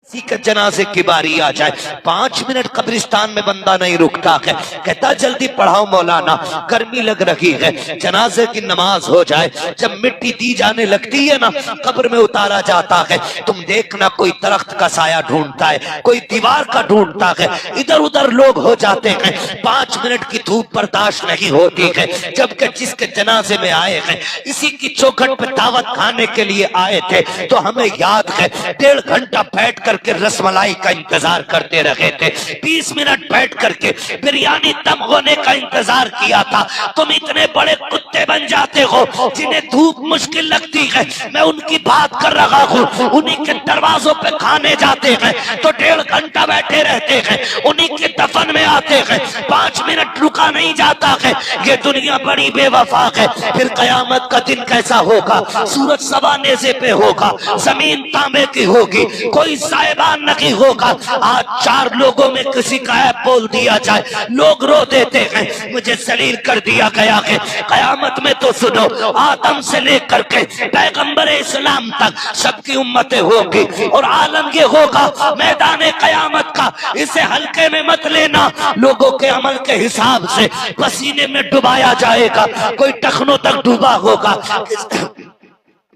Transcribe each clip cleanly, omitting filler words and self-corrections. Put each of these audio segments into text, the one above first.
کسی کے جنازے کی باری آ جائے 5 منٹ قبرستان میں بندہ نہیں رکتا ہے، کہتا جلدی پڑھاؤ مولانا گرمی لگ رہی ہے۔ جنازے کی نماز ہو جائے، جب مٹی دی جانے لگتی ہے نا، قبر میں اتارا جاتا ہے، تم دیکھنا کوئی درخت کا سایہ ڈھونڈتا ہے، کوئی دیوار کا ڈھونڈتا ہے، ادھر ادھر لوگ ہو جاتے ہیں۔ 5 منٹ کی دھوپ برداشت نہیں ہوتی ہے، جبکہ جس کے جنازے میں آئے ہیں اسی کی چوکھٹ پہ دعوت کھانے کے لیے آئے تھے، تو ہمیں یاد ہے 1.5 گھنٹہ بیٹھ کر کے رس ملائی کا انتظار کرتے رہے تھے، 20 منٹ بیٹھ کر کے بریانی دم ہونے کا انتظار کیا تھا۔ تم اتنے بڑے کتے بن جاتے ہو جنہیں دھوپ مشکل لگتی ہے، میں ان کی بات کر رہا ہوں، انہی کے دروازوں پہ کھانے جاتے ہیں تو 1.5 گھنٹہ بیٹھے رہتے ہیں، انہی کے دفن میں آتے ہیں، 5 منٹ رکا نہیں جاتا ہے۔ یہ دنیا بڑی بے وفا ہے۔ پھر قیامت کا دن کیسا ہوگا؟ سورج سوا نیزے پہ ہوگا، زمین تانبے کی ہوگی، کوئی صاحبان نہیں ہوگا۔ آج 4 لوگوں میں کسی کا عیب بول دیا جائے، لوگ رو دیتے ہیں، مجھے ذلیل کر دیا گیا ہے۔ قیامت میں تو سنو، آدم سے لے کر کے پیغمبر اسلام تک سب کی امتیں ہوگی، اور عالم یہ ہوگا میدان قیامت کا، اسے ہلکے میں مت لینا۔ لوگوں کے عمل کے حساب سے پسینے میں ڈبایا جائے گا، کوئی ٹخنوں تک ڈوبا ہوگا،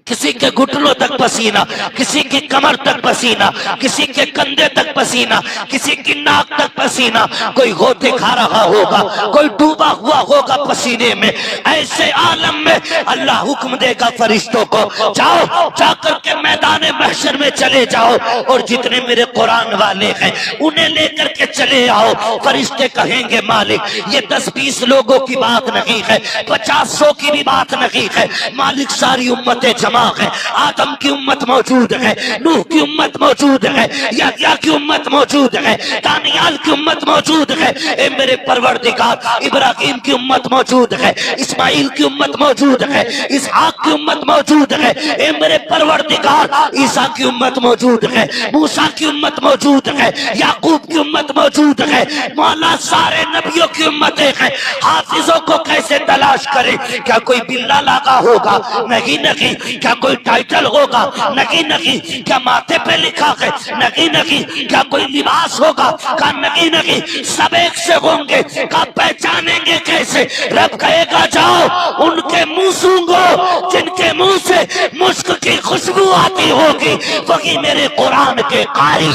کسی کے گھٹنوں تک پسینہ، کسی کی کمر تک پسینہ، کسی کے کندھے تک پسینہ، کسی کی ناک تک پسینہ، کوئی ہوتے کھا رہا ہوگا، کوئی ڈوبا ہوا ہوگا پسینے میں۔ ایسے عالم میں اللہ حکم دے گا فرشتوں کو، جاؤ، جا کر کے میدان محشر میں چلے جاؤ، اور جتنے میرے قرآن والے ہیں انہیں لے کر کے چلے آؤ۔ فرشتے کہیں گے مالک یہ 10-20 لوگوں کی بات نہیں ہے، 50-100 کی بھی بات نہیں ہے، مالک ساری امتیں جمع ہے، آدم کی امت موجود ہے، نوح کی امت موجود ہے، یحییٰ کی امت موجود ہے، دانیال کی امت موجود ہے، اے میرے پروردگار ابراہیم کی امت موجود ہے، اسماعیل کی امت موجود ہے، اسحاق کی امت موجود ہے، اے میرے پروردگار عیسیٰ کی امت موجود ہے، موسیٰ کی امت موجود ہے، یعقوب کی امت موجود ہے، مولا سارے نبیوں کی امتیں ہیں۔ حافظوں کو کیسے تلاش کرے؟ کیا کوئی بلا لگا ہوگا؟ نہیں۔ کیا کوئی ٹائٹل ہوگا؟ نہیں۔ کیا ماتھے پہ لکھا ہے؟ نہیں۔ کیا کوئی لباس ہوگا؟ کہا نہیں۔ سب ایک سے ہوں گے، کہا پہچانیں گے کیسے؟ رب کہے گا جاؤ ان کے منہ سونگھو، جن کے منہ سے مشک کی خوشبو آتی ہوگی، وہی میرے قرآن کے قاری۔